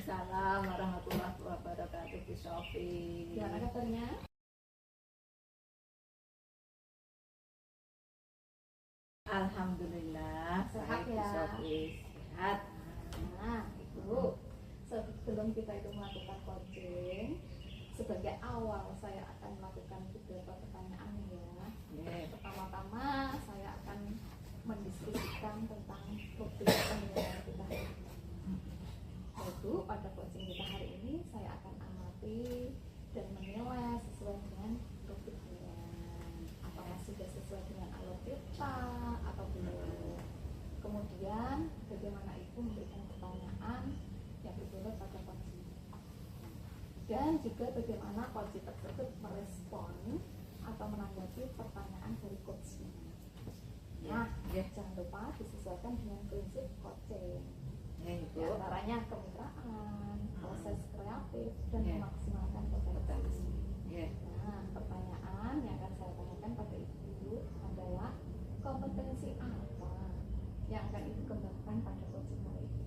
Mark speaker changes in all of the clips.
Speaker 1: Waalaikumsalam warahmatullahi wabarakatuh, Bu Sofi.
Speaker 2: Gimana kabarnya?
Speaker 1: Alhamdulillah
Speaker 2: Sehat
Speaker 1: baik, Bu
Speaker 2: ya?
Speaker 1: Sofi. Sehat.
Speaker 2: Nah, Ibu, sebelum kita itu melakukan coaching, sebagai awal saya akan melakukan beberapa pertanyaan ya. Pertama-tama saya akan mendiskusikan tentang topik penilaian kita. Yaitu pada coaching kita hari ini saya akan amati dan menilai sesuai dengan topiknya. Apakah sudah sesuai dengan alur kita atau belum. Kemudian bagaimana Ibu memberikan pertanyaan yang berbeda pada coaching. Dan juga bagaimana coaching tersebut merespon atau menanggapi pertanyaan dari coachnya. Nah, jangan lupa disesuaikan dengan prinsip coaching. Di antaranya kemitraan, proses kreatif, dan memaksimalkan potensi. Nah, pertanyaan yang akan saya tanyakan pada Ibu adalah kompetensi apa yang akan Ibu kembangkan pada coaching hari ini?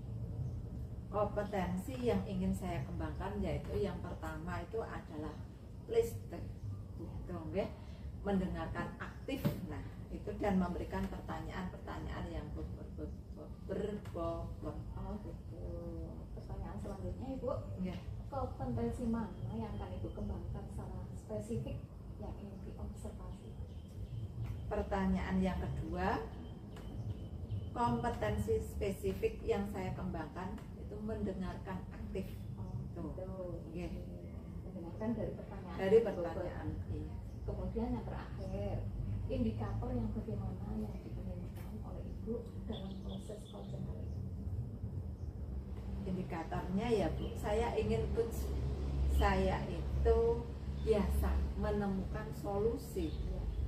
Speaker 1: Kompetensi yang ingin saya kembangkan yaitu yang pertama itu adalah listening, mendengarkan aktif, nah itu, dan memberikan pertanyaan-pertanyaan yang berbobot.
Speaker 2: Oh gitu. Pertanyaan selanjutnya Ibu, kompetensi mana yang akan Ibu kembangkan secara spesifik yang ingin diobservasi?
Speaker 1: Pertanyaan yang kedua, kompetensi spesifik yang saya kembangkan itu mendengarkan aktif.
Speaker 2: Mendengarkan dari pertanyaan.
Speaker 1: Iya.
Speaker 2: Kemudian yang terakhir, indikator yang bagaimana yang diinginkan oleh Ibu dalam proses coaching hari ini?
Speaker 1: Indikatornya ya Bu, saya ingin coach saya itu biasa menemukan solusi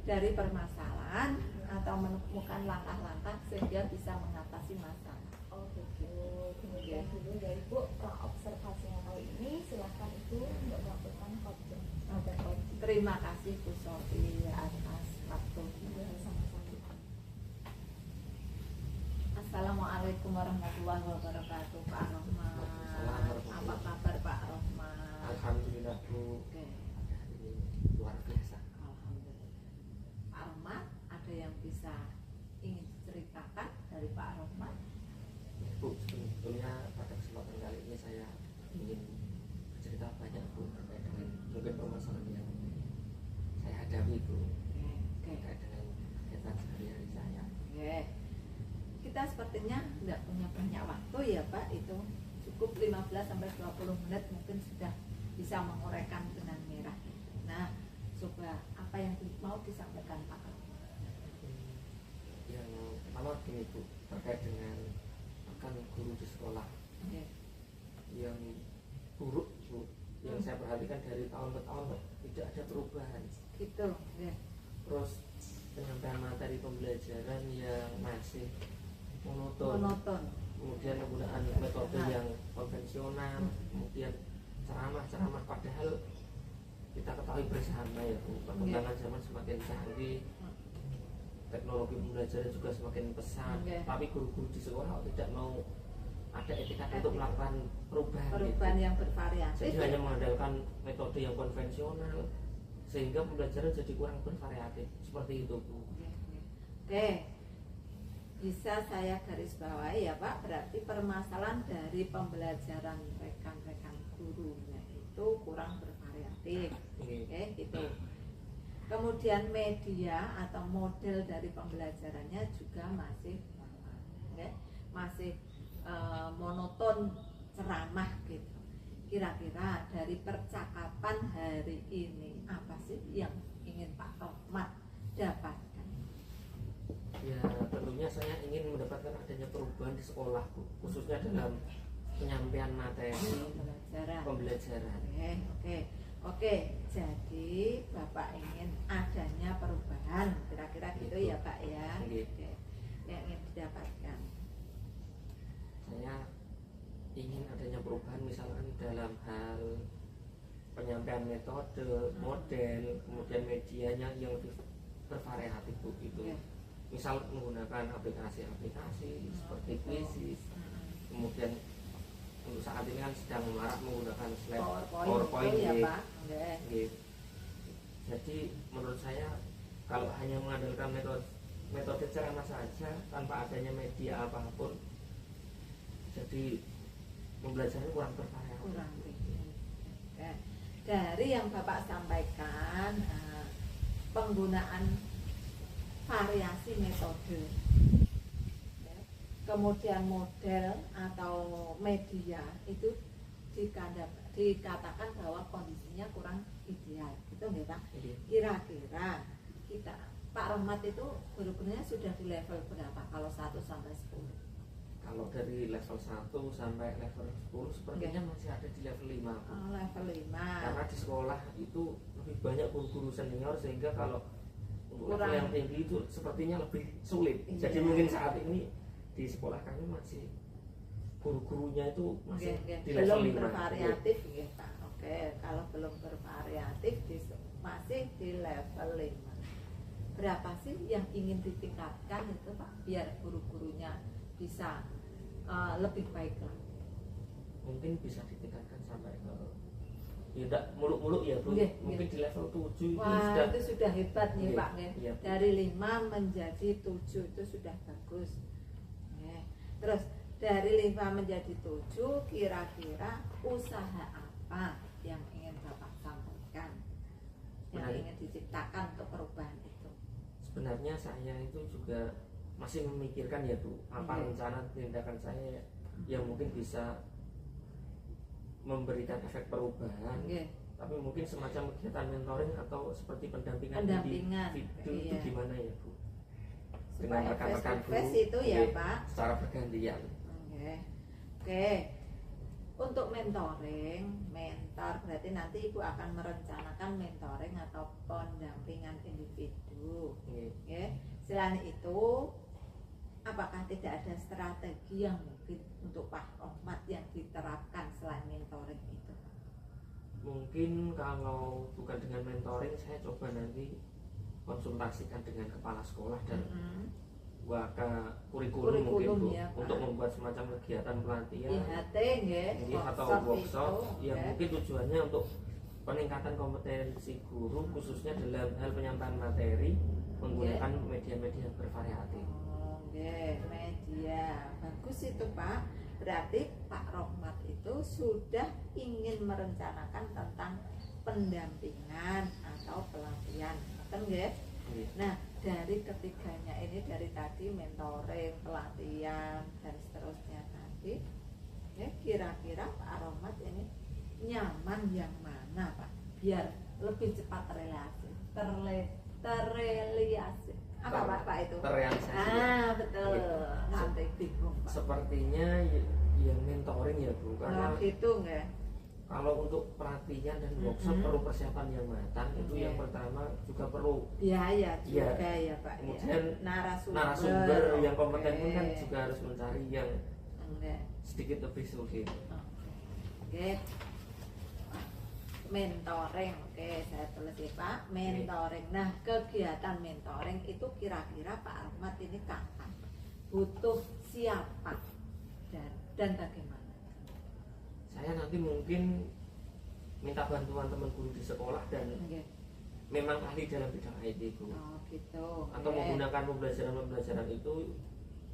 Speaker 1: dari permasalahan atau menemukan langkah-langkah sehingga bisa mengatasi masalah.
Speaker 2: Oh gitu. Kemudian dulu ya Ibu, observasinya kali ini silahkan Ibu untuk melakukan coaching.
Speaker 1: Terima kasih Bu Sofi atas waktunya.
Speaker 2: Sama-sama.
Speaker 1: Assalamualaikum warahmatullahi wabarakatuh, Pak Rohman. Apa kabar Pak Rohman?
Speaker 3: Alhamdulillah Bu. Ini luar biasa.
Speaker 1: Alhamdulillah. Pak Rohman, ada yang bisa ingin diceritakan dari Pak Rohman?
Speaker 3: Bu, sebetulnya pada kesempatan kali ini saya ingin bercerita banyak Bu terkait dengan mungkin permasalahan yang saya hadapi Bu terkait dengan kegiatan sehari-hari saya.
Speaker 1: Kita sepertinya tidak punya banyak waktu ya Pak, itu cukup 15-20 menit mungkin sudah bisa menguraikan benang merah. Nah, coba apa yang mau disampaikan Pak?
Speaker 3: Yang pertama gini Bu, terkait dengan rekan guru di sekolah yang buruk Bu, yang saya perhatikan dari tahun ke tahun tidak ada perubahan
Speaker 1: Gitu.
Speaker 3: Terus penyampaian materi pembelajaran yang masih monoton. Kemudian penggunaan metode yang konvensional, kemudian ceramah-ceramah, padahal kita ketahui bersama ya Bu, perkembangan zaman semakin canggih, teknologi pembelajaran juga semakin pesat, tapi guru-guru di sekolah tidak mau ada etikat untuk melakukan perubahan gitu.
Speaker 1: Yang bervariasi.
Speaker 3: Jadi hanya mengandalkan metode yang konvensional sehingga pembelajaran jadi kurang bervariatif. Seperti itu Bu.
Speaker 1: Oke. Bisa saya garis bawahi ya Pak, berarti permasalahan dari pembelajaran rekan-rekan gurunya itu kurang bervariatif. Oke, gitu. Kemudian media atau model dari pembelajarannya juga masih monoton, ceramah gitu. Kira-kira dari percakapan hari ini apa sih yang ingin Pak Rohman dapatkan?
Speaker 3: Ya tentunya saya ingin mendapatkan adanya perubahan di sekolah Bu, khususnya dalam penyampaian materi pembelajaran.
Speaker 1: Oke. Jadi Bapak ingin adanya perubahan, kira-kira gitu ya Pak ya.
Speaker 3: Oke.
Speaker 1: Yang ingin didapatkan.
Speaker 3: Saya ingin adanya perubahan misalkan dalam hal penyampaian metode, model, kemudian medianya yang lebih bervariatif Bu gitu. Misal menggunakan aplikasi-aplikasi seperti Quizzes, kemudian untuk saat ini kan sedang marak menggunakan slide
Speaker 1: PowerPoint ya
Speaker 3: nggih.
Speaker 1: Pak. Nggih.
Speaker 3: Nggih. Jadi menurut saya kalau hanya mengandalkan metode ceramah saja tanpa adanya media apapun, jadi pembelajaran kurang bervariasi.
Speaker 1: Kurang ya. Dari yang Bapak sampaikan, penggunaan variasi metode, ya. Kemudian model atau media itu dikatakan bahwa kondisinya kurang ideal, gitu nggak Pak?
Speaker 3: Iya.
Speaker 1: Kira-kira kita Pak Rohmat itu guru-gurunya sudah di level berapa kalau 1 sampai 10?
Speaker 3: Kalau dari level 1 sampai level 10 sepertinya masih ada di level 5.
Speaker 1: Oh, level 5.
Speaker 3: Karena di sekolah itu lebih banyak guru-guru senior sehingga kalau untuk level
Speaker 1: Kurang.
Speaker 3: yang tinggi itu sepertinya lebih sulit.
Speaker 1: Iya.
Speaker 3: Jadi mungkin saat ini di sekolah kami masih guru-gurunya itu masih di level
Speaker 1: belum
Speaker 3: 5.
Speaker 1: bervariatif ya Pak. Oke, kalau belum bervariatif masih di level 5. Berapa sih yang ingin ditingkatkan itu Pak biar guru-gurunya bisa lebih baik lagi?
Speaker 3: Mungkin bisa ditingkatkan sampai ke ya enggak muluk-muluk ya Bu.
Speaker 1: Nggih,
Speaker 3: Mungkin
Speaker 1: nggih.
Speaker 3: di level 7
Speaker 1: Wah,
Speaker 3: itu
Speaker 1: itu sudah hebat nih
Speaker 3: Nggih,
Speaker 1: Pak nggih.
Speaker 3: iya, Bu.
Speaker 1: Dari 5 menjadi 7 itu sudah bagus. Nggih. Terus dari 5 menjadi 7 kira-kira usaha apa yang ingin Bapak sampaikan? Yang
Speaker 3: Menarik.
Speaker 1: ingin diciptakan untuk perubahan itu?
Speaker 3: sebenarnya saya itu juga masih memikirkan ya Bu, apa
Speaker 1: Nggih.
Speaker 3: rencana tindakan saya yang mungkin bisa memberikan efek perubahan.
Speaker 1: Nggih.
Speaker 3: Tapi mungkin semacam kegiatan mentoring atau seperti pendampingan,
Speaker 1: Pendampingan,
Speaker 3: di itu
Speaker 1: iya.
Speaker 3: gimana ya Bu?
Speaker 1: Supaya
Speaker 3: rekan-rekan
Speaker 1: face-to-face
Speaker 3: guru,
Speaker 1: itu ya
Speaker 3: nggih,
Speaker 1: Pak.
Speaker 3: secara bergantian.
Speaker 1: Oke. Oke. Untuk mentoring, mentor berarti nanti Ibu akan merencanakan mentoring atau pendampingan individu.
Speaker 3: Nggih.
Speaker 1: Ya. Selain itu, apakah tidak ada strategi yang mungkin untuk Pak Rohmat yang diterapkan selain mentoring itu?
Speaker 3: Mungkin kalau bukan dengan mentoring, saya coba nanti konsultasikan dengan kepala sekolah dan waka kurikulum mungkin Bu,
Speaker 1: ya, Pak.
Speaker 3: untuk membuat semacam kegiatan pelatihan
Speaker 1: IHT nggih,
Speaker 3: ini atau workshop yang mungkin tujuannya untuk peningkatan kompetensi guru khususnya dalam hal penyampaian materi menggunakan media-media bervariatif.
Speaker 1: Oke, media bagus itu Pak. Berarti Pak Rohmat itu sudah ingin merencanakan tentang pendampingan atau pelatihan, betul nggih?
Speaker 3: Nggih.
Speaker 1: Nah, dari ketiganya ini, dari tadi mentoring, pelatihan, dan seterusnya tadi, ya kira-kira Pak Rohmat ini nyaman yang mana Pak? Biar lebih cepat terrealisasi. Apa itu?
Speaker 3: Terrealisasi.
Speaker 1: Betul.
Speaker 3: Nggih.
Speaker 1: Nanti bingung Pak.
Speaker 3: Sepertinya yang mentoring ya Bu, karena
Speaker 1: Gitu nggak?
Speaker 3: kalau untuk pelatihan dan workshop perlu persiapan yang matang. Itu yang pertama juga perlu
Speaker 1: Biaya
Speaker 3: Iya.
Speaker 1: juga ya Pak.
Speaker 3: Kemudian
Speaker 1: Narasumber,
Speaker 3: narasumber yang kompeten pun kan
Speaker 1: Oke.
Speaker 3: juga harus mencari yang
Speaker 1: Enggak.
Speaker 3: sedikit lebih sulit.
Speaker 1: Oke. Mentoring, oke saya tulis ya Pak. Mentoring. Nah, kegiatan mentoring itu kira-kira Pak Ahmad ini kapan? Butuh siapa dan bagaimana?
Speaker 3: Saya nanti mungkin minta bantuan teman guru di sekolah dan
Speaker 1: Oke.
Speaker 3: memang ahli dalam bidang IT Bu.
Speaker 1: Oh gitu.
Speaker 3: Atau
Speaker 1: Oke.
Speaker 3: menggunakan pembelajaran itu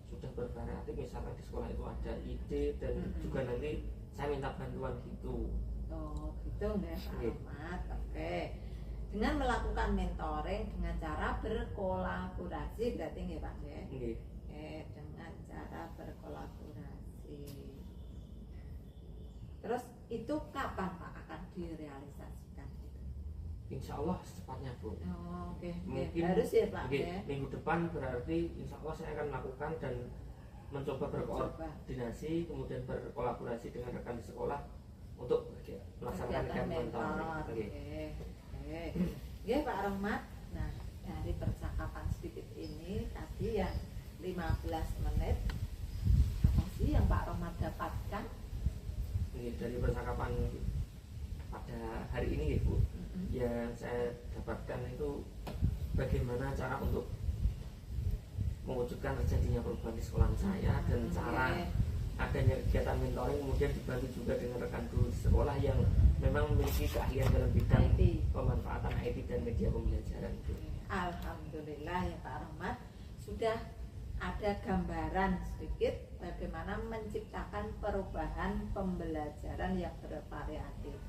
Speaker 3: sudah bervariatif, misalkan di sekolah itu ada ide dan juga nanti saya minta bantuan gitu.
Speaker 1: Oh gitu nggak Pak
Speaker 3: Oke.
Speaker 1: Ahmad. Oke. Dengan melakukan mentoring dengan cara berkolaborasi berarti nggak Pak nggih?
Speaker 3: Nggih.
Speaker 1: Oke, dengan cara berkolaborasi. Terus itu kapan Pak akan direalisasikan?
Speaker 3: Insya Allah secepatnya Bu.
Speaker 1: Oh, oke.
Speaker 3: Mungkin
Speaker 1: Harus ya Pak
Speaker 3: nggih,
Speaker 1: ya.
Speaker 3: minggu depan berarti insya Allah saya akan melakukan dan mencoba berkoordinasi kemudian berkolaborasi dengan rekan di sekolah untuk melaksanakan kegiatan mentoring.
Speaker 1: Oke.
Speaker 3: Nggih.
Speaker 1: Oke. Oke Pak Rohmat. Nah, dari percakapan sedikit ini tadi yang 15 menit apa sih yang Pak Rohmat dapatkan?
Speaker 3: Ini dari percakapan pada hari ini ya Bu, yang saya dapatkan itu bagaimana cara untuk mewujudkan terjadinya perubahan di sekolah saya dan cara adanya kegiatan mentoring kemudian dibantu juga dengan rekan guru di sekolah yang memang memiliki keahlian dalam bidang
Speaker 1: IT.
Speaker 3: pemanfaatan IT dan media pembelajaran Bu.
Speaker 1: Alhamdulillah ya Pak Rahmat, sudah ada gambaran sedikit bagaimana menciptakan perubahan pembelajaran yang bervariatif.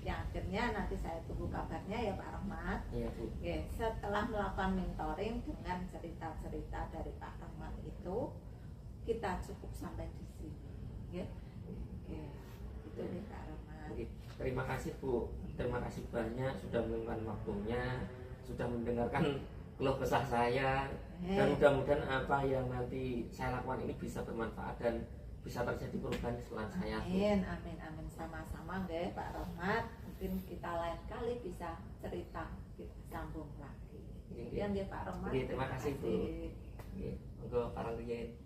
Speaker 1: Yang akhirnya nanti saya tunggu kabarnya ya Pak Rahmat.
Speaker 3: Iya Bu.
Speaker 1: Oke, setelah melakukan mentoring dengan cerita-cerita dari Pak Rahmat itu, kita cukup sampai di sini. Ya. Oke, itu nih Pak Rahmat.
Speaker 3: Oke, terima kasih Bu, terima kasih banyak sudah meluangkan waktunya, sudah mendengarkan keluh kesah saya, dan mudah-mudahan apa yang nanti saya lakukan ini bisa bermanfaat dan bisa terjadi perubahan di sekolah saya Bu.
Speaker 1: Amin, amin, amin, sama-sama nggih Pak Rahmat. Mungkin kita lain kali bisa cerita, kita sambung lagi. Kemudian dia Pak Rahmat.
Speaker 3: Oke, terima kasih Bu. Oke, monggo para riyen.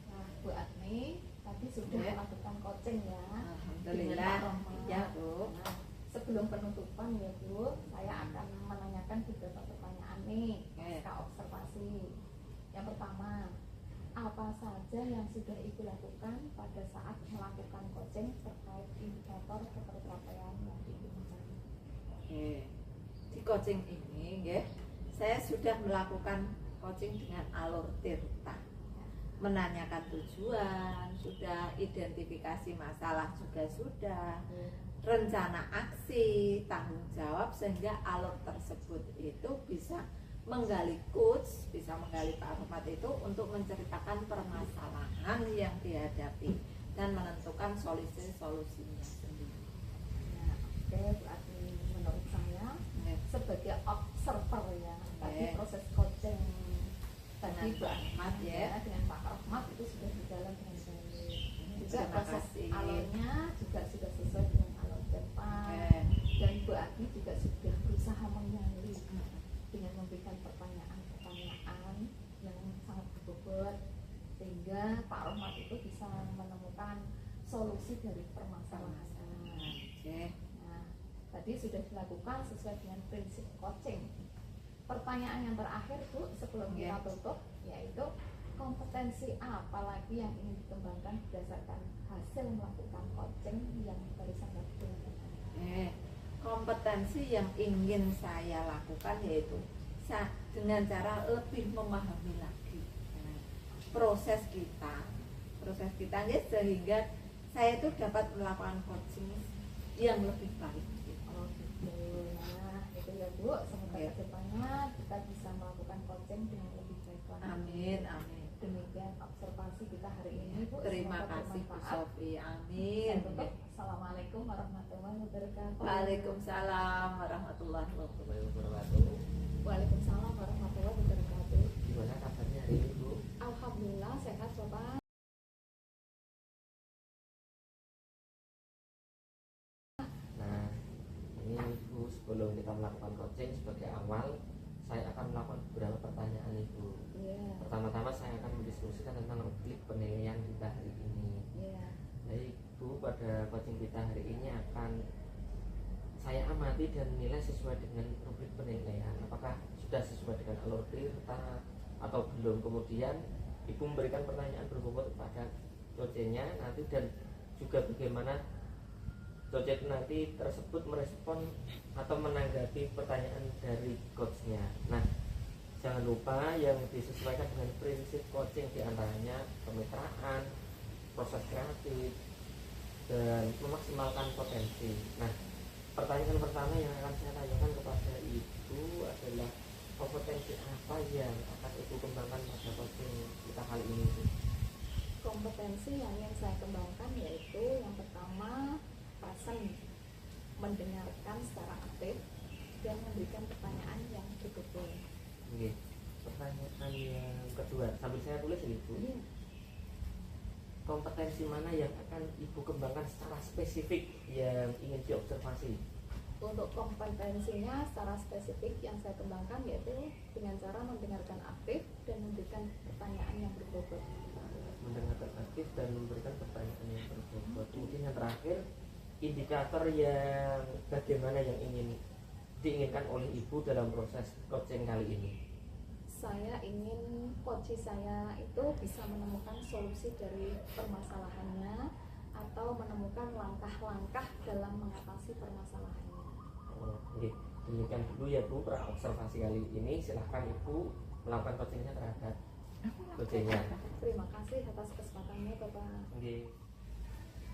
Speaker 2: Nah, Bu Agni tadi sudah
Speaker 1: Ya.
Speaker 2: melakukan coaching ya.
Speaker 1: Alhamdulillah.
Speaker 2: dengan Pak Rahmat.
Speaker 1: Ya Bu.
Speaker 2: Nah, sebelum penutupan ya Bu, saya akan menanyakan beberapa pertanyaan nih,
Speaker 1: Oke.
Speaker 2: pasca observasi. Yang pertama, apa saja yang sudah Ibu lakukan pada saat melakukan coaching terkait indikator ketercapaian yang diinginkan?
Speaker 1: Oke. Di coaching ini nggih, saya sudah melakukan coaching dengan alur tirta. Menanyakan tujuan, sudah identifikasi masalah juga sudah, rencana aksi, tanggung jawab, sehingga alur tersebut itu bisa menggali coach, bisa menggali Pak Rahmat itu untuk menceritakan permasalahan yang dihadapi dan menentukan solusi-solusinya sendiri.
Speaker 2: Nah, oke, berarti menurut saya sebagai observer ya, tadi
Speaker 1: Oke.
Speaker 2: proses coaching tadi
Speaker 1: Dengan Pak Rahmat ya.
Speaker 2: dengan Pak Rahmat itu sudah berjalan dengan baik. Juga
Speaker 1: Terima
Speaker 2: proses
Speaker 1: kasih.
Speaker 2: alurnya juga sudah sesuai dengan alur Jepang.
Speaker 1: Oke.
Speaker 2: Dan Bu Agi juga sudah berusaha mengali dengan memberikan pertanyaan-pertanyaan yang sangat berbobot sehingga Pak Rahmat itu bisa menemukan solusi dari permasalahan.
Speaker 1: Oke.
Speaker 2: Nah, tadi sudah dilakukan sesuai dengan prinsip coaching. Pertanyaan yang terakhir Bu, sebelum kita tutup, yaitu kompetensi apa lagi yang ingin dikembangkan berdasarkan hasil melakukan coaching yang barusan dilakukan?
Speaker 1: Kompetensi yang ingin saya lakukan yaitu dengan cara lebih memahami lagi proses kita ya, sehingga saya itu dapat melakukan coaching yang lebih baik.
Speaker 2: Oh gitu. Nah, itu ya Bu, semoga
Speaker 1: Ya.
Speaker 2: kedepannya kita bisa melakukan coaching dengan lebih baik lagi.
Speaker 1: Amin, amin.
Speaker 2: Demikian observasi kita hari ini Bu.
Speaker 1: Terima
Speaker 2: Semoga
Speaker 1: kasih Bu
Speaker 2: bermanfaat.
Speaker 1: Sofi.
Speaker 2: Dan
Speaker 1: Amin.
Speaker 2: tutup, Assalamualaikum warahmatullahi wabarakatuh.
Speaker 1: Waalaikumsalam warahmatullahi wabarakatuh.
Speaker 3: Wabarakatuh.
Speaker 2: Waalaikumsalam warahmatullahi wabarakatuh.
Speaker 3: Gimana kabarnya hari ini Bu?
Speaker 2: Alhamdulillah sehat Bapak.
Speaker 3: Nah, ini Ibu sebelum kita melakukan coaching sebagai awal, saya akan melakukan beberapa pertanyaan Ibu.
Speaker 2: Iya.
Speaker 3: Pertama-tama saya akan mendiskusikan tentang rubrik penilaian kita hari ini.
Speaker 2: Iya.
Speaker 3: Baik Bu, pada coaching kita hari ini akan saya amati dan nilai sesuai dengan rubrik penilaian. Apakah sudah sesuai dengan alur tirta atau belum? Kemudian Ibu memberikan pertanyaan berbobot kepada coachingnya nanti, dan juga bagaimana coach nanti tersebut merespon atau menanggapi pertanyaan dari coachnya. Nah, jangan lupa yang disesuaikan dengan prinsip coaching diantaranya kemitraan, proses kreatif, dan memaksimalkan potensi. Nah, pertanyaan pertama yang akan saya tanyakan kepada Ibu adalah kompetensi apa yang akan Ibu kembangkan pada coaching kita kali ini?
Speaker 2: Kompetensi yang ingin saya kembangkan yaitu yang pertama, present, mendengarkan secara aktif dan memberikan pertanyaan yang betul-betul.
Speaker 3: Oke. Pertanyaan yang kedua, sambil saya tulis ini Bu.
Speaker 2: Iya.
Speaker 3: Kompetensi mana yang akan Ibu kembangkan secara spesifik yang ingin diobservasi?
Speaker 2: Untuk kompetensinya secara spesifik yang saya kembangkan yaitu dengan cara mendengarkan aktif dan memberikan pertanyaan yang berbobot.
Speaker 3: Mendengarkan aktif dan memberikan pertanyaan yang berbobot. Kemudian yang terakhir, indikator yang bagaimana yang ingin diinginkan oleh Ibu dalam proses coaching kali ini?
Speaker 2: saya ingin coach saya itu bisa menemukan solusi dari permasalahannya atau menemukan langkah-langkah dalam mengatasi permasalahannya.
Speaker 3: Oke, demikian dulu ya Bu observasi kali ini. Silahkan Ibu melakukan coachingnya terhadap coachingnya.
Speaker 2: Terima kasih atas kesempatannya Bapak.
Speaker 3: Oke.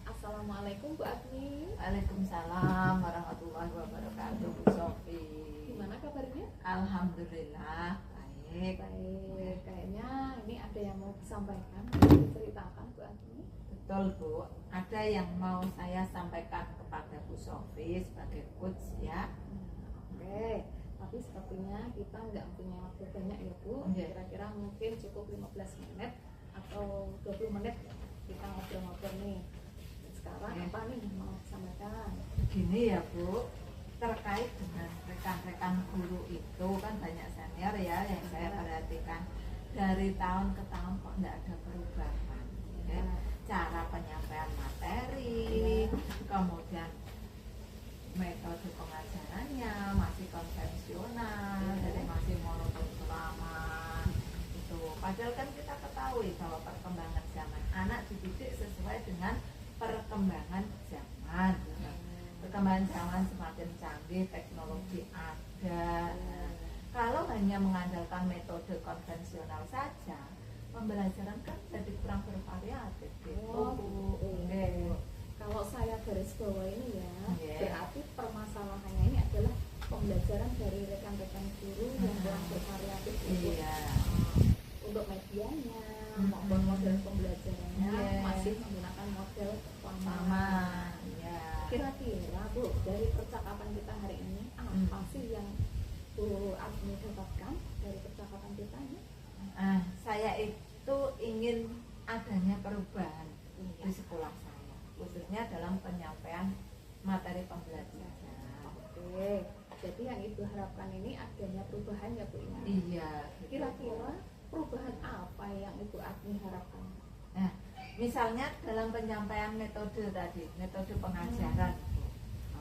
Speaker 2: Assalamualaikum Bu Agni.
Speaker 1: Waalaikumsalam warahmatullahi wabarakatuh, Bu Sofi.
Speaker 2: Gimana kabarnya?
Speaker 1: Alhamdulillah baik.
Speaker 2: Baik, kayaknya ini ada yang mau disampaikan, ceritakan Bu Agni.
Speaker 1: Betul Bu, ada yang mau saya sampaikan kepada Bu Sofi sebagai coach ya.
Speaker 2: Oke, tapi sepertinya kita nggak punya waktu banyak ya Bu.
Speaker 1: Oke.
Speaker 2: Kira-kira mungkin cukup 15 menit atau 20 menit kita ngobrol-ngobrol nih. Sekarang
Speaker 1: Oke.
Speaker 2: apa nih yang mau disampaikan?
Speaker 1: Begini ya Bu, terkait dengan rekan-rekan guru itu kan banyak senior ya yang saya perhatikan dari tahun ke tahun kok tidak ada perubahan ya. Cara penyampaian materi, kemudian metode pengajarannya masih konvensional, jadi masih monoton selama itu. Padahal kan kita ketahui bahwa perkembangan zaman anak dididik sesuai dengan perkembangan zaman. Perkembangan zaman semakin canggih, teknologi ada. Nah, kalau hanya mengandalkan metode konvensional saja, pembelajaran kan jadi kurang bervariatif gitu. Oke.
Speaker 2: Kalau saya garis bawah ini ya,
Speaker 1: Oke.
Speaker 2: berarti permasalahannya ini adalah pembelajaran dari rekan-rekan guru yang kurang bervariatif untuk,
Speaker 1: Iya.
Speaker 2: untuk medianya
Speaker 1: Hmm.
Speaker 2: maupun model pembelajarannya
Speaker 1: Iya.
Speaker 2: masih menggunakan model lama.
Speaker 1: Mama, ya.
Speaker 2: Kira-kira Bu, dari percakapan kita hari ini apa sih yang Bu Agni dapatkan dari percakapan kita ini?
Speaker 1: Saya itu ingin adanya perubahan di sekolah saya, khususnya dalam penyampaian materi pembelajaran.
Speaker 2: Oke, jadi yang Ibu harapkan ini adanya perubahan ya Bu ya?
Speaker 1: Iya.
Speaker 2: Kira-kira perubahan apa yang Ibu Agni harapkan?
Speaker 1: Nah, misalnya dalam penyampaian metode tadi, metode pengajaran,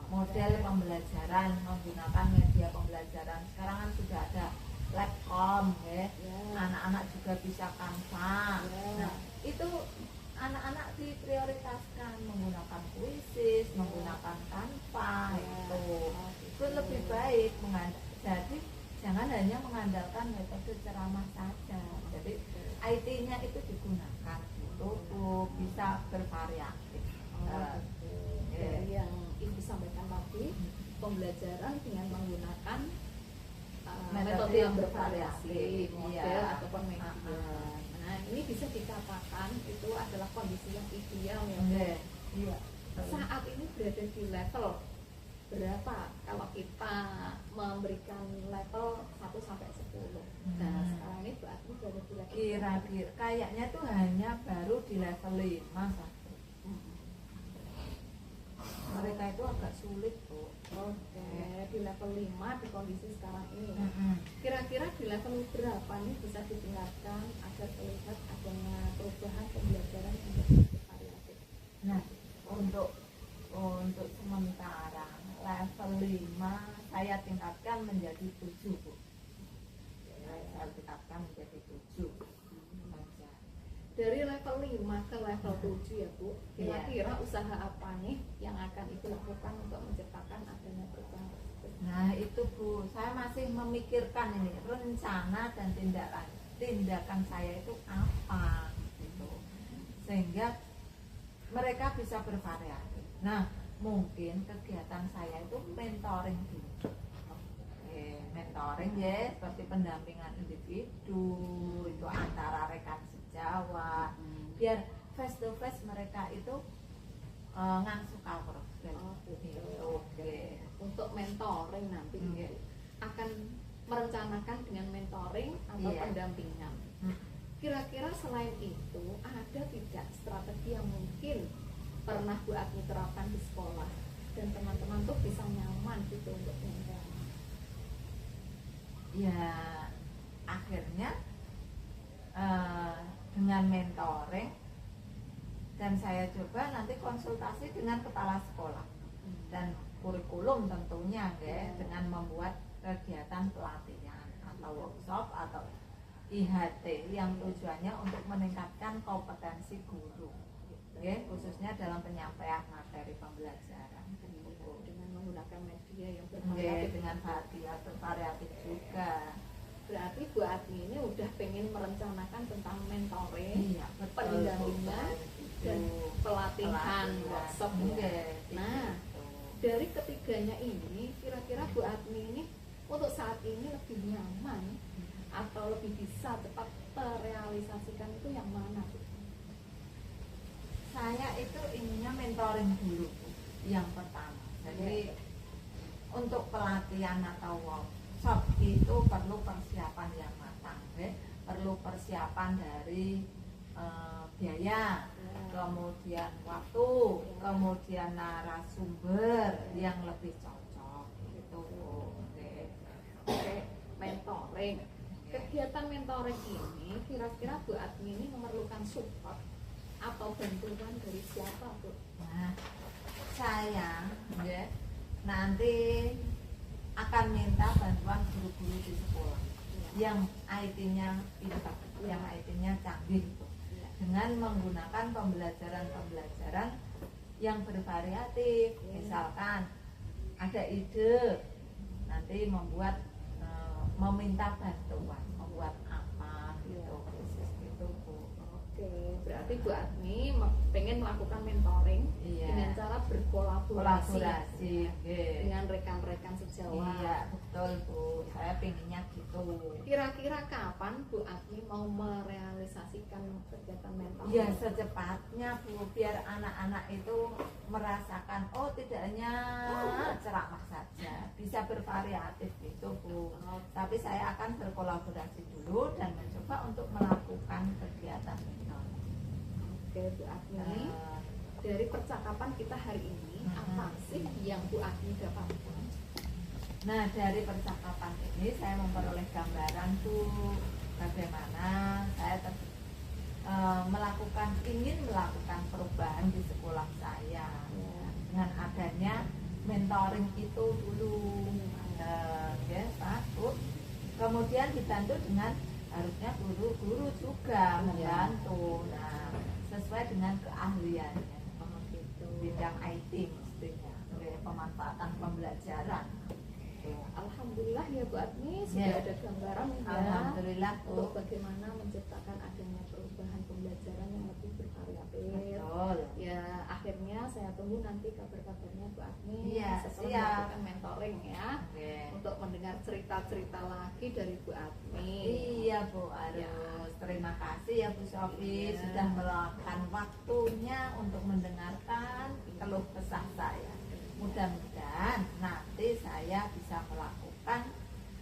Speaker 1: model pembelajaran menggunakan media pembelajaran. Sekarang kan sudah ada Labcom, ya.
Speaker 2: Ya.
Speaker 1: Anak-anak juga bisa Canva.
Speaker 2: Ya.
Speaker 1: Nah, itu anak-anak diprioritaskan menggunakan Quizzes, menggunakan Canva,
Speaker 2: Ya.
Speaker 1: itu lebih baik. Jadi jangan hanya mengandalkan metode ceramah saja. Jadi IT-nya itu digunakan untuk bisa bervariatif.
Speaker 2: Dari yang Ibu sampaikan tadi, pembelajaran dengan menggunakan metode yang bervariasi, model
Speaker 1: Iya.
Speaker 2: ataupun media. Nah, ini bisa dikatakan itu adalah kondisi yang ideal ya.
Speaker 1: Oke. Iya.
Speaker 2: Saat ini berada di level berapa kalau kita memberikan level 1 sampai 10? Nah, sekarang ini Bu Agni berada di level
Speaker 1: Kira-kira kayaknya tuh hanya baru di level 5 saja. Mereka itu agak sulit, Bu.
Speaker 2: Oke, di level 5 di kondisi sekarang ini.
Speaker 1: Mm-mm.
Speaker 2: Kira-kira di level berapa nih bisa ditingkatkan agar terlihat adanya perubahan pembelajaran yang lebih bervariatif?
Speaker 1: Nah, untuk sementara level 5 saya tingkatkan menjadi 7, Bu. Saya tingkatkan menjadi 7 saja.
Speaker 2: Dari level 5 ke level 7 ya Bu, kira-kira usaha apa nih yang akan Ibu lakukan untuk menciptakan adanya perubahan tersebut?
Speaker 1: Nah itu Bu, saya masih memikirkan ini rencana dan tindakan saya itu apa gitu, sehingga mereka bisa bervariatif. Nah mungkin kegiatan saya itu mentoring dulu. Mentoring ya, seperti pendampingan individu itu antara rekan sejawat, biar face to face mereka itu ngangsu cover.
Speaker 2: Oke. Untuk mentoring nanti akan merencanakan dengan mentoring atau
Speaker 1: Iya.
Speaker 2: pendampingan. Kira-kira selain itu ada tidak strategi yang mungkin pernah Bu Agni terapkan di sekolah dan teman-teman tuh bisa nyaman gitu untuk menjalankan?
Speaker 1: Ya akhirnya dengan mentoring, dan saya coba nanti konsultasi dengan kepala sekolah dan kurikulum tentunya ya, dengan membuat kegiatan pelatihan atau workshop atau IHT yang tujuannya untuk meningkatkan kompetensi guru, ya, khususnya dalam penyampaian materi pembelajaran.
Speaker 2: Dengan menggunakan media yang
Speaker 1: Oke,
Speaker 2: bervariatif.
Speaker 1: dengan variatif juga.
Speaker 2: Berarti Bu Admi ini udah pengen merencanakan tentang mentoring,
Speaker 1: Iya, betul.
Speaker 2: pendampingan, dan pelatihan workshop ya.
Speaker 1: Oke,
Speaker 2: Nah,
Speaker 1: gitu.
Speaker 2: dari ketiganya ini kira-kira Bu Admi ini untuk saat ini lebih nyaman atau lebih bisa cepat terrealisasikan itu yang mana Bu?
Speaker 1: Saya itu inginnya mentoring dulu Bu, yang pertama. Jadi untuk pelatihan atau workshop itu perlu persiapan yang matang, ya. Perlu persiapan dari biaya, kemudian waktu, kemudian narasumber yang lebih cocok gitu.
Speaker 2: Oke, mentoring. Kegiatan mentoring ini kira-kira Bu Admi ini memerlukan support atau bantuan dari siapa Bu?
Speaker 1: Nah, saya ya, nanti akan minta bantuan guru-guru di sekolah yang IT-nya pintar, yang IT-nya canggih gitu. Dengan menggunakan pembelajaran yang bervariatif. Misalkan ada ide nanti meminta bantuan membuat apa gitu, khusus gitu Bu.
Speaker 2: Oke, berarti Bu Admi pengen melakukan mentoring
Speaker 1: Iya.
Speaker 2: dengan cara berkolaborasi
Speaker 1: Kolaborasi,
Speaker 2: dengan rekan-rekan sejawat.
Speaker 1: iya betul Bu, saya pinginnya gitu.
Speaker 2: Kira-kira kapan Bu Admi mau merealisasikan kegiatan mentoring?
Speaker 1: Ya secepatnya Bu, biar anak-anak itu merasakan tidak hanya ceramah saja, bisa bervariatif gitu Bu. Tapi saya akan berkolaborasi dulu dan mencoba untuk melakukan kegiatan mentoring.
Speaker 2: Oke Bu Admi, dari percakapan kita hari ini apa sih yang Bu Admi dapatkan?
Speaker 1: Nah, dari percakapan ini saya memperoleh gambaran tuh bagaimana saya ingin melakukan perubahan di sekolah saya dengan adanya mentoring itu dulu. Ya, satu. Kemudian dibantu dengan harusnya guru-guru juga membantu. Nah, sesuai dengan keahliannya. Bidang IT mestinya, pemanfaatan pembelajaran.
Speaker 2: Alhamdulillah ya Bu Admi sudah ada gambaran ya
Speaker 1: Alhamdulillah
Speaker 2: untuk
Speaker 1: Bu.
Speaker 2: bagaimana menciptakan adanya perubahan pembelajaran yang lebih bervariatif.
Speaker 1: Betul.
Speaker 2: Ya akhirnya saya tunggu nanti kabar-kabarnya Bu Admi
Speaker 1: Iya,
Speaker 2: setelah
Speaker 1: siap.
Speaker 2: melakukan mentoring ya,
Speaker 1: Oke.
Speaker 2: untuk mendengar cerita-cerita lagi dari Bu Admi.
Speaker 1: Iya Bu Arus, terima kasih ya Bu Sofi
Speaker 2: Iya.
Speaker 1: sudah meluangkan waktunya untuk mendengarkan keluh kesah saya. Mudah-mudahan nanti saya bisa melakukan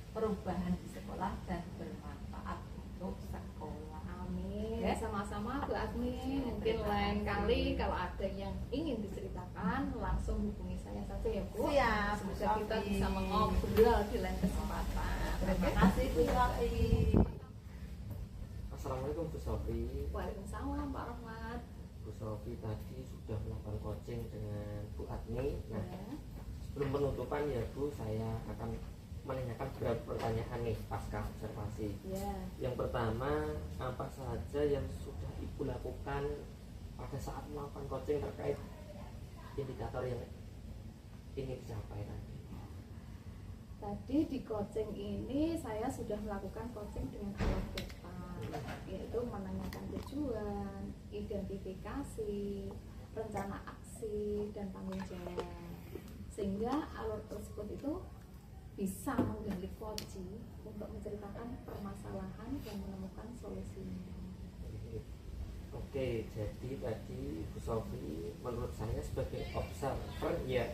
Speaker 1: perubahan di sekolah dan bermanfaat untuk sekolah.
Speaker 2: Amin.
Speaker 1: Oke.
Speaker 2: Sama-sama Bu Admi. Mungkin lain kali kalau ada yang ingin diceritakan langsung hubungi saya saja ya Bu.
Speaker 1: Siap, Bu
Speaker 2: Semoga kita
Speaker 1: Sofi.
Speaker 2: bisa mengobrol di lain kesempatan.
Speaker 1: Terima kasih Bu Sofi.
Speaker 3: Assalamualaikum Bu Sofi.
Speaker 2: Waalaikumsalam Pak Rahmat.
Speaker 3: Bu Sofi tadi sudah melakukan coaching dengan Bu Admi. Nah,
Speaker 2: Ya.
Speaker 3: sebelum penutupan ya Bu, saya akan menanyakan beberapa pertanyaan nih pasca observasi.
Speaker 2: Ya.
Speaker 3: Yang pertama, apa saja yang sudah Ibu lakukan pada saat melakukan coaching terkait indikator yang ingin dicapai tadi?
Speaker 2: Tadi di coaching ini saya sudah melakukan coaching dengan alur depan, yaitu menanyakan tujuan, identifikasi, rencana aksi, dan tanggung jawab. Sehingga alur tersebut itu bisa menggali kunci untuk menceritakan permasalahan dan menemukan solusinya.
Speaker 3: Oke, jadi tadi Bu Sofi menurut saya sebagai observer ya,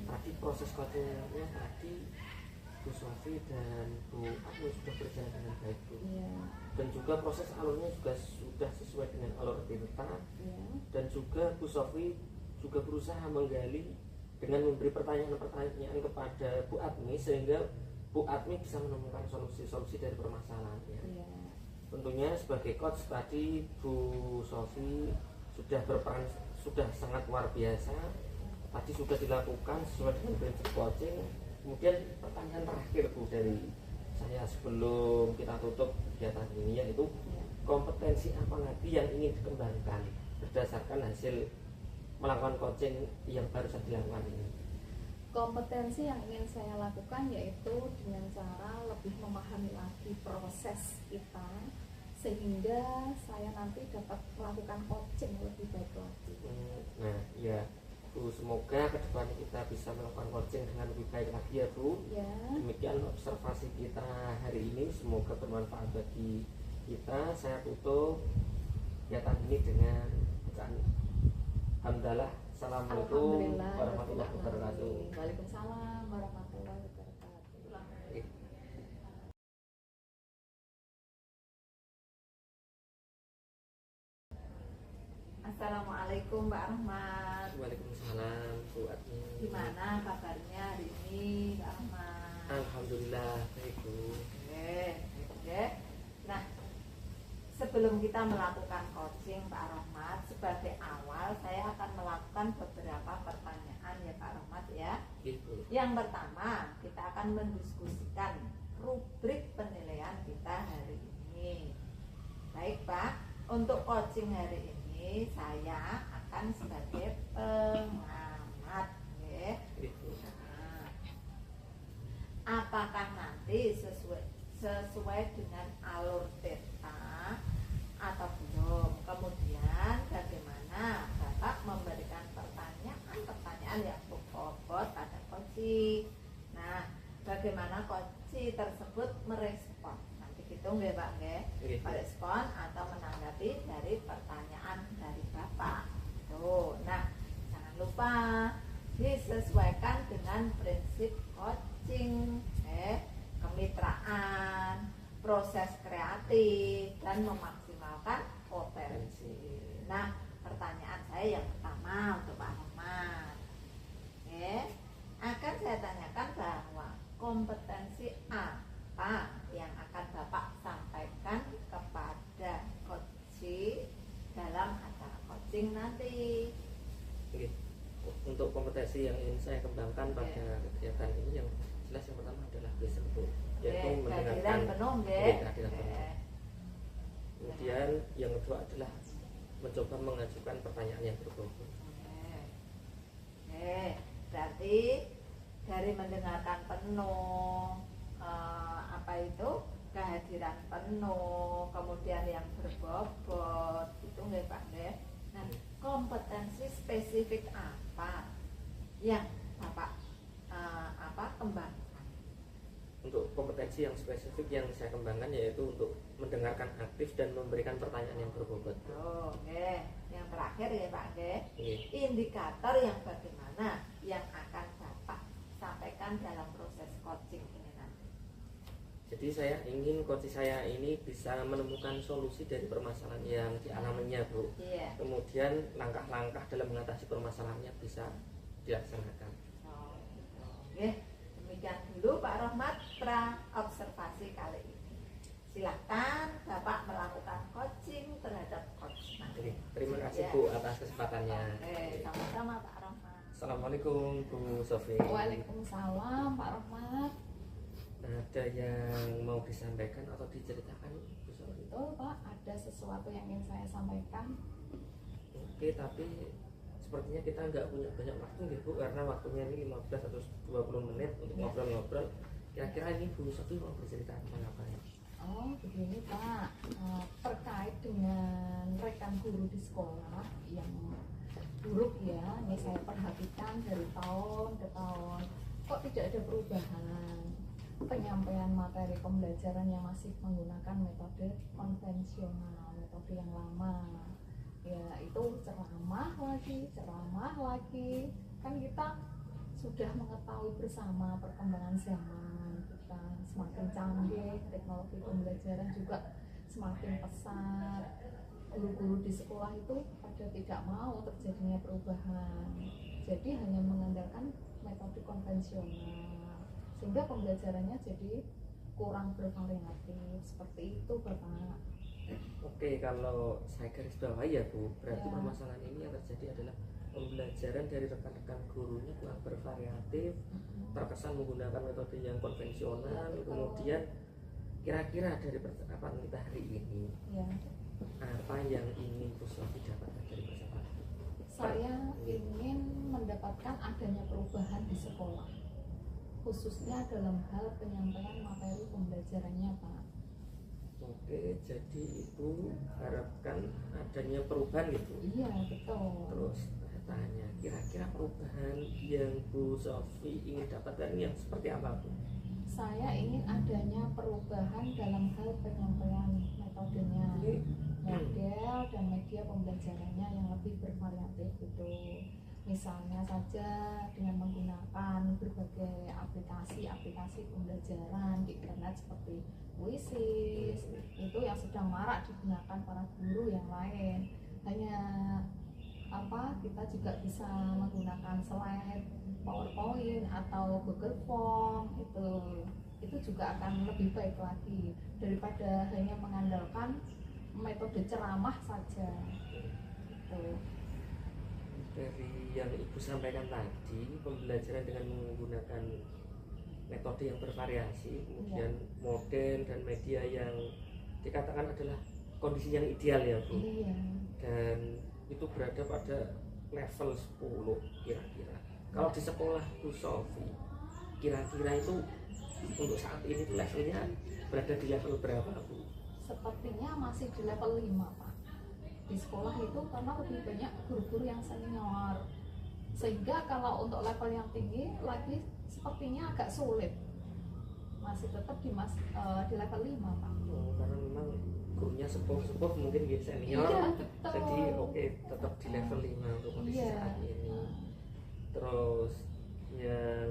Speaker 3: tadi proses coachingnya tadi Bu Sofi dan Bu Admi sudah berjalan dengan baik Bu.
Speaker 2: Iya,
Speaker 3: Dan juga proses alurnya juga sudah sesuai dengan alur Tirta.
Speaker 2: iya.
Speaker 3: Dan juga Bu Sofi juga berusaha menggali dengan memberi pertanyaan-pertanyaan kepada Bu Admi sehingga Bu Admi bisa menemukan solusi-solusi dari permasalahannya.
Speaker 2: Iya.
Speaker 3: Tentunya sebagai coach tadi Bu Sofi sudah berperan sudah sangat luar biasa. Tadi sudah dilakukan sesuai dengan prinsip coaching. Kemudian pertanyaan terakhir Bu dari saya sebelum kita tutup kegiatan ini, yaitu
Speaker 2: Ya.
Speaker 3: kompetensi apa lagi yang ingin dikembangkan berdasarkan hasil melakukan coaching yang baru saja dilakukan ini.
Speaker 2: Kompetensi yang ingin saya lakukan yaitu dengan cara lebih memahami lagi proses kita, sehingga saya nanti dapat melakukan coaching lebih baik lagi.
Speaker 3: Nah, ya Bu, semoga kedepannya kita bisa melakukan coaching dengan lebih baik lagi ya Bu.
Speaker 2: Ya.
Speaker 3: Demikian observasi kita hari ini, semoga bermanfaat bagi kita. Saya tutup kegiatan ini dengan bacaan hamdalah. Assalamualaikum
Speaker 2: Alhamdulillah.
Speaker 3: warahmatullahi wabarakatuh.
Speaker 2: Waalaikumsalam warahmatullahi wabarakatuh.
Speaker 1: Assalamualaikum Mbak Rahmat.
Speaker 3: Waalaikumsalam Bu Admi.
Speaker 1: Gimana kabarnya hari ini Mbak Rahmat?
Speaker 3: Alhamdulillah baik Bu.
Speaker 1: Oke. Nah, sebelum kita melakukan coaching Pak Rahmat, sebagai awal saya akan melakukan beberapa pertanyaan ya Pak Rahmat ya.
Speaker 3: Ibu.
Speaker 1: Yang pertama, kita akan mendiskusikan rubrik penilaian kita hari ini. Baik Pak, untuk coaching hari ini saya akan sebagai pengamat ya.
Speaker 3: Ibu.
Speaker 1: Nah, apakah nanti sesuai dengan alur peta atau belum? Kemudian bagaimana Bapak memberikan pertanyaan yang bobot pada coaching. Nah, bagaimana coaching tersebut merespon? Nanti hitung ya Pak ya,
Speaker 3: Iya.
Speaker 1: merespon atau menanggapi dari pertanyaan dari Bapak. Tuh, nah jangan lupa disesuaikan dengan prinsip coaching, kemitraan, proses kreatif, dan memaksimalkan potensi. Nah, pertanyaan saya yang pertama untuk Pak Rahmat, akan saya tanyakan bahwa kompetensi apa yang akan Bapak sampaikan kepada coaching dalam acara coaching nanti.
Speaker 3: Oke. Untuk kompetensi yang ingin saya kembangkan pada kegiatan ini, yang jelas yang pertama adalah basic Bu, yaitu mendengarkan
Speaker 1: penuh,
Speaker 3: kehadiran penuh. Kemudian yang kedua adalah mencoba mengajukan pertanyaan yang berbobot.
Speaker 1: Berarti dari mendengarkan penuh, apa itu kehadiran penuh, kemudian yang berbobot, itu nggak Pak ya. Nah, kompetensi spesifik apa yang Bapak kembangkan?
Speaker 3: Untuk kompetensi yang spesifik yang saya kembangkan yaitu untuk mendengarkan aktif dan memberikan pertanyaan yang berbobot.
Speaker 1: Oke, yang terakhir ya Pak
Speaker 3: Oke.
Speaker 1: indikator yang bagaimana yang akan Bapak sampaikan dalam proses coaching ini nanti.
Speaker 3: Jadi saya ingin coach saya ini bisa menemukan solusi dari permasalahan yang dialaminya Bu.
Speaker 1: Iya.
Speaker 3: Kemudian langkah-langkah dalam mengatasi permasalahannya bisa dilaksanakan.
Speaker 1: Oke, demikian dulu Pak Rahmat observasi kali ini. Silakan Bapak melakukan coaching terhadap coach.
Speaker 3: Oke, terima kasih
Speaker 1: Ya.
Speaker 3: Bu atas kesempatannya.
Speaker 1: Oke, sama-sama Pak Rahmat.
Speaker 3: Assalamualaikum Bu Sofi.
Speaker 2: Waalaikumsalam Pak Rahmat.
Speaker 3: Ada yang mau disampaikan atau diceritakan Bu Sofi?
Speaker 2: Betul Pak, ada sesuatu yang ingin saya sampaikan.
Speaker 3: Oke, tapi sepertinya kita nggak punya banyak waktu nih Bu, karena waktunya ini 15 atau 20 menit untuk
Speaker 2: Ya.
Speaker 3: ngobrol-ngobrol. Kira-kira ini Bu Sofi mau bercerita tentang apa ya?
Speaker 2: Oh begini Pak, terkait dengan rekan guru di sekolah yang buruk ya, ini saya perhatikan dari tahun ke tahun kok tidak ada perubahan penyampaian materi pembelajaran yang masih menggunakan metode konvensional, metode yang lama ya, itu ceramah lagi kan kita sudah mengetahui bersama perkembangan zaman kita semakin canggih, teknologi pembelajaran juga semakin pesat. Guru-guru di sekolah itu pada tidak mau terjadinya perubahan, jadi hanya mengandalkan metode konvensional sehingga pembelajarannya jadi kurang bervariatif. Seperti itu Bapak.
Speaker 3: Oke, kalau saya garis bawahi ya Bu, berarti
Speaker 2: Ya.
Speaker 3: permasalahan ini yang terjadi adalah pembelajaran dari rekan-rekan gurunya kurang bervariatif, terkesan menggunakan metode yang konvensional,
Speaker 2: Ya, betul.
Speaker 3: kemudian kira-kira dari percakapan kita hari ini
Speaker 2: Ya,
Speaker 3: apa yang ingin Bu Sofi dapatkan dari percakapan?
Speaker 2: saya ingin mendapatkan adanya perubahan di sekolah, khususnya dalam hal penyampaian materi pembelajarannya, Pak.
Speaker 3: Oke, jadi Ibu harapkan adanya perubahan gitu.
Speaker 2: Iya, betul.
Speaker 3: Terus saya tanya, kira-kira perubahan yang Bu Sofi ingin dapatkan yang seperti apa Bu?
Speaker 2: Saya ingin adanya perubahan dalam hal penyampaian metodenya, model dan media pembelajarannya yang lebih bervariatif gitu. Misalnya saja dengan menggunakan berbagai aplikasi pembelajaran di internet seperti Quizzes, itu yang sedang marak digunakan para guru yang lain. Hanya kita juga bisa menggunakan slide, PowerPoint atau Google Form, itu juga akan lebih baik lagi daripada hanya mengandalkan metode ceramah saja. Gitu.
Speaker 3: Dari yang Ibu sampaikan tadi, pembelajaran dengan menggunakan metode yang bervariasi, kemudian model dan media yang dikatakan adalah kondisi yang ideal ya Bu.
Speaker 2: Iya.
Speaker 3: Dan itu berada pada level 10 kira-kira. Kalau di sekolah Bu Sofi, kira-kira itu untuk saat ini tuh levelnya berada di level berapa Bu?
Speaker 2: Sepertinya masih di level 5, Pak. Di sekolah itu karena lebih banyak guru-guru yang senior, sehingga kalau untuk level yang tinggi lagi sepertinya agak sulit. Masih tetap di level 5, Pak.
Speaker 3: Karena memang gurunya sepuh-sepuh mungkin dia senior.
Speaker 2: Iya, betul.
Speaker 3: Jadi oke, tetap di level 5 untuk kondisi
Speaker 2: Iya.
Speaker 3: saat ini. Terus yang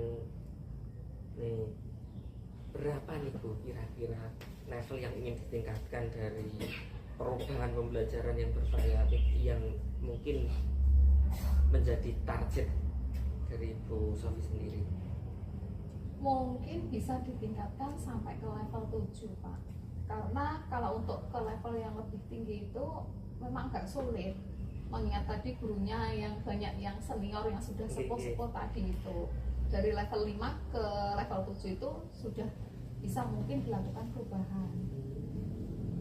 Speaker 3: nih, berapa nih Bu kira-kira level yang ingin ditingkatkan dari perubahan pembelajaran yang bervariatif yang mungkin menjadi target dari Bu Sofi sendiri?
Speaker 2: Mungkin bisa ditingkatkan sampai ke level 7, Pak. Karena kalau untuk ke level yang lebih tinggi itu memang agak sulit, mengingat tadi gurunya yang banyak yang senior yang sudah sepuh-sepuh tadi itu. Dari level 5 ke level 7 itu sudah bisa mungkin dilakukan perubahan.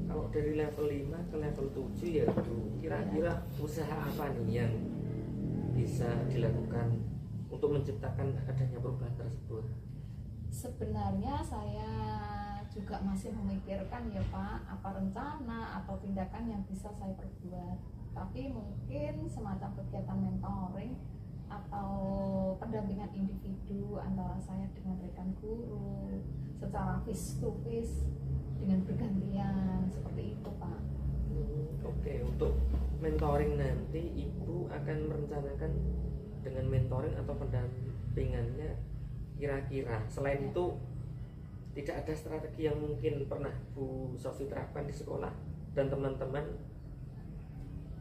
Speaker 3: Kalau dari level 5 ke level 7 ya Bu, kira-kira usaha apa nih yang bisa dilakukan untuk menciptakan adanya perubahan tersebut?
Speaker 2: Sebenarnya saya juga masih memikirkan ya Pak, apa rencana atau tindakan yang bisa saya perbuat. Tapi mungkin semacam kegiatan mentoring atau pendampingan individu antara saya dengan rekan guru secara face to face dengan bergantian, seperti itu Pak.
Speaker 3: Oke, untuk mentoring nanti Ibu akan merencanakan dengan mentoring atau pendampingannya kira-kira selain itu tidak ada strategi yang mungkin pernah Bu Sofi terapkan di sekolah dan teman-teman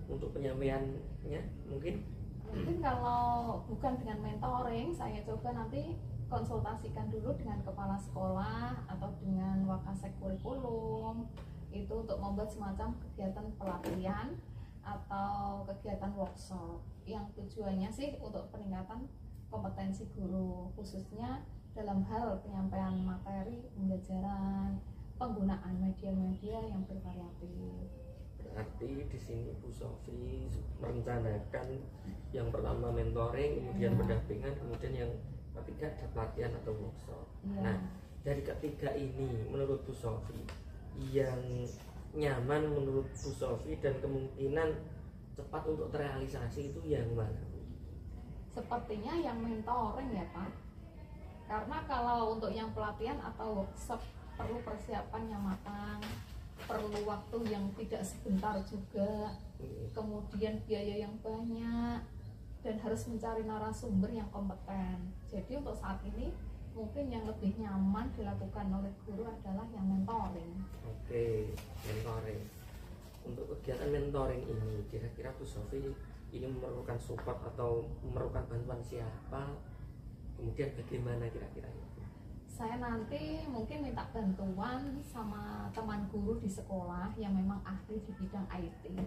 Speaker 3: untuk penyampaiannya mungkin?
Speaker 2: Mungkin kalau bukan dengan mentoring, saya coba nanti konsultasikan dulu dengan kepala sekolah atau dengan wakasek kurikulum itu untuk membuat semacam kegiatan pelatihan atau kegiatan workshop yang tujuannya sih untuk peningkatan kompetensi guru, khususnya dalam hal penyampaian materi pembelajaran, penggunaan media-media yang bervariatif.
Speaker 3: Berarti di sini Bu Sofi merencanakan yang pertama mentoring, kemudian pendampingan, kemudian yang ketiga ada pelatihan atau workshop. Nah, dari ketiga ini menurut Bu Sofi yang nyaman menurut Bu Sofi dan kemungkinan cepat untuk terrealisasi itu yang mana?
Speaker 2: Sepertinya yang mentoring ya Pak. Karena kalau untuk yang pelatihan atau workshop perlu persiapan yang matang, perlu waktu yang tidak sebentar juga, kemudian biaya yang banyak, dan harus mencari narasumber yang kompeten. Jadi untuk saat ini mungkin yang lebih nyaman dilakukan oleh guru adalah yang mentoring.
Speaker 3: Oke, mentoring. Untuk kegiatan mentoring ini kira-kira Bu Sofi ini memerlukan support atau memerlukan bantuan siapa? Kemudian bagaimana kira-kira?
Speaker 2: Saya nanti mungkin minta bantuan sama teman guru di sekolah yang memang ahli di bidang IT.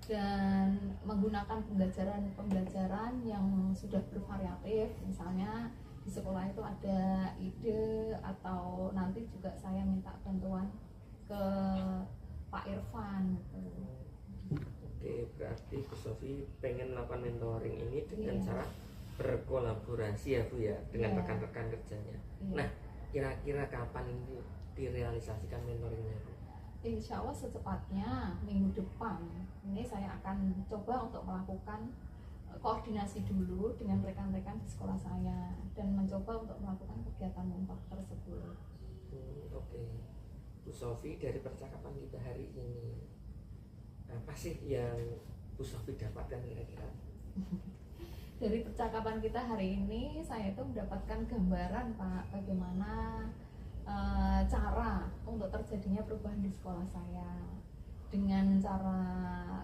Speaker 2: Dan menggunakan pembelajaran yang sudah bervariatif, misalnya di di sekolah itu ada ide atau nanti juga saya minta bantuan ke Pak Irfan gitu.
Speaker 3: Oke, berarti Bu Sofi pengen melakukan mentoring ini dengan
Speaker 2: Iya.
Speaker 3: cara berkolaborasi ya Bu ya dengan
Speaker 2: Iya.
Speaker 3: rekan-rekan kerjanya.
Speaker 2: Iya.
Speaker 3: Nah, kira-kira kapan ini direalisasikan mentoringnya Bu?
Speaker 2: Insya Allah secepatnya minggu depan ini saya akan coba untuk melakukan koordinasi dulu dengan rekan-rekan di sekolah saya dan mencoba untuk melakukan kegiatan mentor tersebut.
Speaker 3: Oke, Bu Sofi, dari percakapan kita hari ini apa sih yang Bu Sofi dapatkan kira-kira?
Speaker 2: Dari percakapan kita hari ini saya itu mendapatkan gambaran Pak bagaimana cara untuk terjadinya perubahan di sekolah saya dengan cara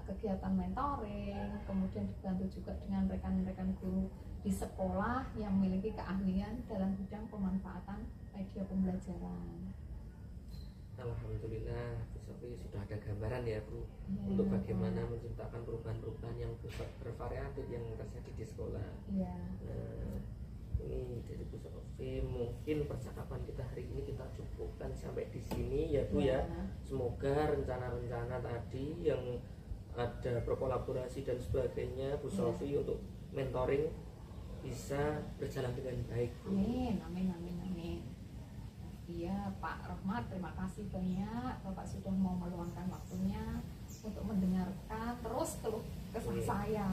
Speaker 2: kegiatan mentoring, kemudian dibantu juga dengan rekan-rekan guru di sekolah yang memiliki keahlian dalam bidang pemanfaatan media pembelajaran.
Speaker 3: Alhamdulillah, Bu Sofi sudah ada gambaran ya Bu
Speaker 2: Ya,
Speaker 3: untuk bagaimana menciptakan perubahan-perubahan yang bervariatif yang terjadi di sekolah.
Speaker 2: ya,
Speaker 3: Nah, ini dari Bu Sofi, mungkin percakapan kita hari ini kita cukupkan sampai di sini ya Bu ya. Semoga rencana-rencana tadi yang ada berkolaborasi dan sebagainya Bu Sofi untuk mentoring bisa berjalan dengan baik.
Speaker 2: amin, amin, amin, amin. Iya Pak Rahmat, terima kasih banyak Bapak sudah mau meluangkan waktunya untuk mendengarkan terus keluh kesah saya,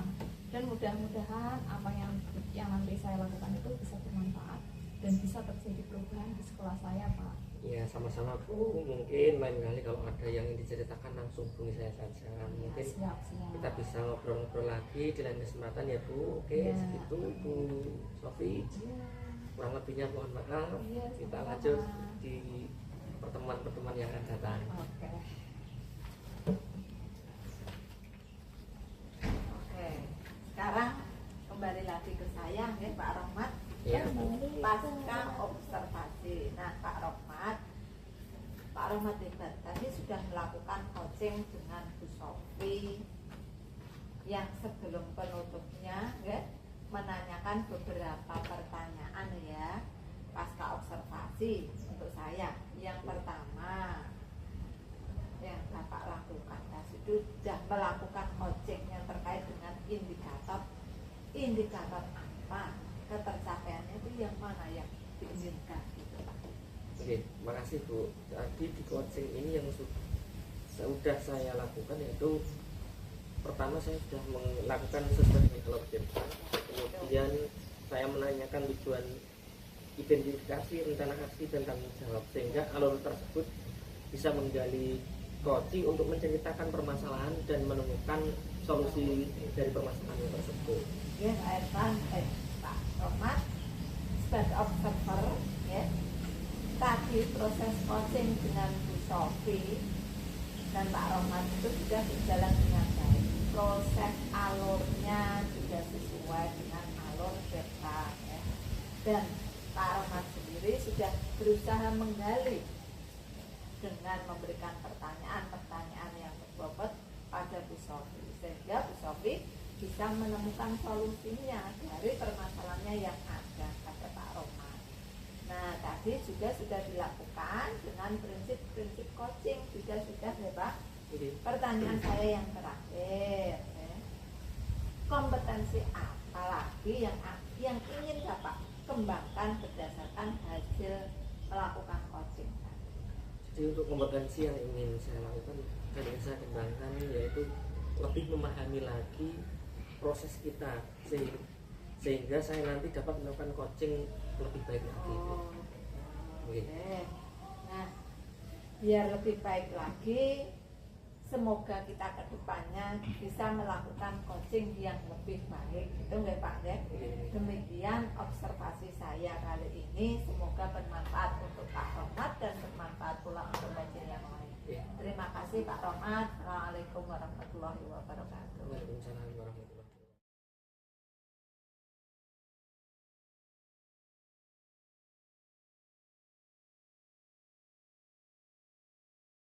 Speaker 2: dan mudah-mudahan apa yang nanti saya lakukan itu bisa bermanfaat dan bisa terjadi perubahan di sekolah saya Pak.
Speaker 3: Ya sama-sama Bu, mungkin lain kali kalau ada yang ingin diceritakan langsung hubungi saya saja. Mungkin
Speaker 2: Siap.
Speaker 3: kita bisa ngobrol-ngobrol lagi di lain kesempatan ya Bu. Oke,
Speaker 2: Ya.
Speaker 3: segitu Bu Sofi.
Speaker 2: Iya.
Speaker 3: Kurang lebihnya mohon maaf.
Speaker 2: Iya,
Speaker 3: Kita
Speaker 2: sama-sama.
Speaker 3: lanjut di pertemuan-pertemuan yang akan datang.
Speaker 2: Oke.
Speaker 1: Oke, sekarang kembali lagi ke saya ya Pak Rahmat.
Speaker 3: Ya.
Speaker 1: Pasca observasi. Nah Pak Rahmat hebat tadi sudah melakukan coaching dengan Bu Sofi yang sebelum penutupnya ya, menanyakan beberapa pertanyaan ya pasca observasi untuk saya. Yang pertama yang Bapak lakukan sudah melakukan coaching yang terkait dengan indikator apa ketercapaiannya itu yang mana yang diinginkan gitu Pak.
Speaker 3: Oke, makasih Bu. Tadi di coaching ini yang sudah saya lakukan yaitu pertama saya sudah melakukan sesuai dengan objektif. Kemudian saya menanyakan tujuan identifikasi, rencana aksi dan tanggung jawab sehingga alur tersebut bisa menggali coaching untuk menceritakan permasalahan dan menemukan solusi dari permasalahan tersebut.
Speaker 1: Ya Pak Irfan, Pak Rahmat sebagai observer ya. Tadi proses coaching dengan Bu Sofi dan Pak Rahmat itu sudah berjalan dengan baik. Proses alurnya juga sesuai dengan alur kita ya. Dan Pak Rahmat sendiri sudah berusaha menggali dengan memberikan pertanyaan-pertanyaan yang berbobot pada Bu Sofi sehingga Bu Sofi bisa menemukan solusinya dari permasalahannya yang ada pada Pak Rahmat. Nah tadi juga sudah dilakukan dengan prinsip-prinsip coaching juga sudah ya Pak. Pertanyaan saya yang terakhir ya. Kompetensi apa lagi yang ingin Bapak kembangkan berdasarkan hasil melakukan coaching?
Speaker 3: Jadi untuk kompetensi yang ingin saya lakukan dan ingin saya kembangkan yaitu lebih memahami lagi proses kita sehingga saya nanti dapat melakukan coaching lebih baik lagi.
Speaker 1: Oke. Nah, biar lebih baik lagi, semoga kita ke depannya bisa melakukan coaching yang lebih baik. Itu enggak Pak ya? Demikian observasi saya kali ini, semoga bermanfaat untuk Pak Rahmat dan bermanfaat pula untuk belajar yang lain. Terima kasih Pak Rahmat. Assalamualaikum warahmatullahi wabarakatuh.
Speaker 3: Waalaikumsalam warahmatullahi wabarakatuh.